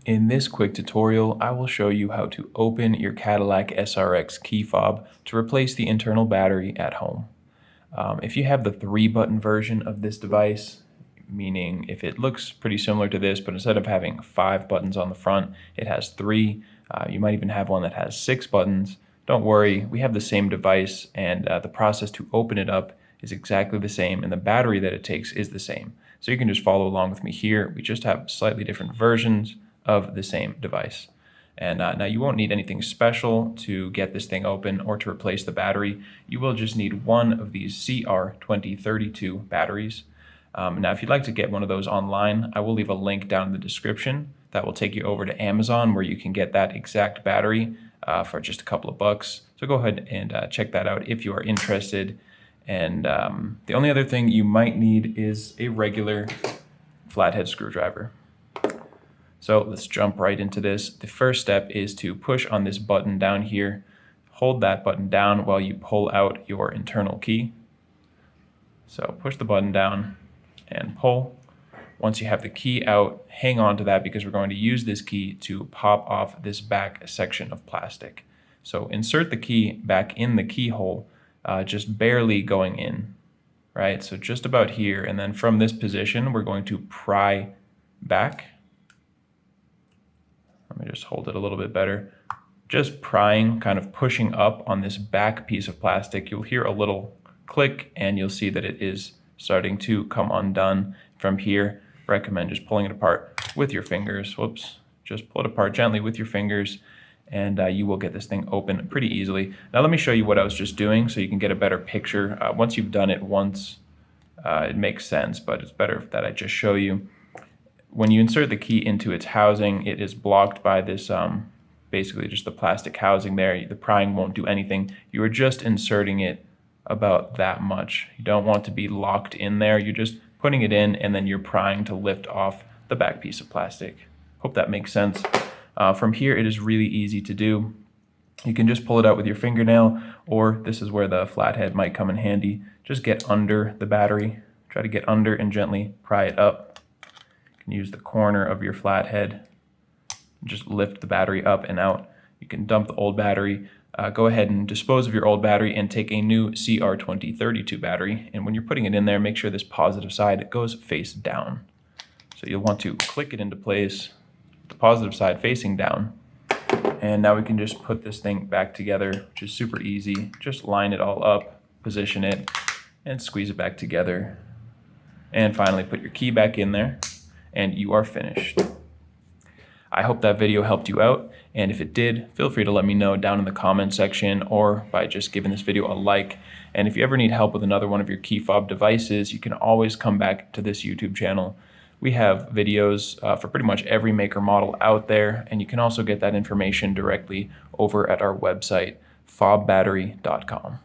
In this quick tutorial, I will show you how to open your Cadillac SRX key fob to replace the internal battery at home. If you have the 3-button version of this device, meaning if it looks pretty similar to this, but instead of having 5 buttons on the front, it has 3. You might even have one that has 6 buttons. Don't worry, we have the same device, and the process to open it up is exactly the same, and the battery that it takes is the same. So you can just follow along with me here. We just have slightly different versions of the same device. And now you won't need anything special to get this thing open or to replace the battery. You will just need one of these CR2032 batteries. Now if you'd like to get one of those online, I will leave a link down in the description that will take you over to Amazon where you can get that exact battery for just a couple of bucks. So go ahead and check that out if you are interested. And the only other thing you might need is a regular flathead screwdriver. So let's jump right into this. The first step is to push on this button down here. Hold that button down while you pull out your internal key. So push the button down and pull. Once you have the key out, hang on to that because we're going to use this key to pop off this back section of plastic. So insert the key back in the keyhole, just barely going in, right? So just about here, and then from this position, we're going to pry back. Let me just hold it a little bit better. Just prying, kind of pushing up on this back piece of plastic. You'll hear a little click and you'll see that it is starting to come undone. From here, recommend just pulling it apart with your fingers. Whoops, just pull it apart gently with your fingers and you will get this thing open pretty easily. Now let me show you what I was just doing so you can get a better picture. Once you've done it once, it makes sense, but it's better that I just show you. When you insert the key into its housing, it is blocked by this, basically just the plastic housing there. The prying won't do anything. You are just inserting it about that much. You don't want to be locked in there. You're just putting it in and then you're prying to lift off the back piece of plastic. Hope that makes sense. From here, it is really easy to do. You can just pull it out with your fingernail, or this is where the flathead might come in handy. Just get under the battery. Try to get under and gently pry it up. Use the corner of your flathead, just lift the battery up and out. You can dump the old battery, go ahead and dispose of your old battery and take a new CR2032 battery. And when you're putting it in there, make sure this positive side goes face down. So you'll want to click it into place, the positive side facing down. And now we can just put this thing back together, which is super easy. Just line it all up, position it, and squeeze it back together. And finally put your key back in there. And you are finished. I hope that video helped you out, and if it did, feel free to let me know down in the comment section or by just giving this video a like. And if you ever need help with another one of your key fob devices, you can always come back to this YouTube channel. We have videos for pretty much every maker model out there, and you can also get that information directly over at our website, fobbattery.com.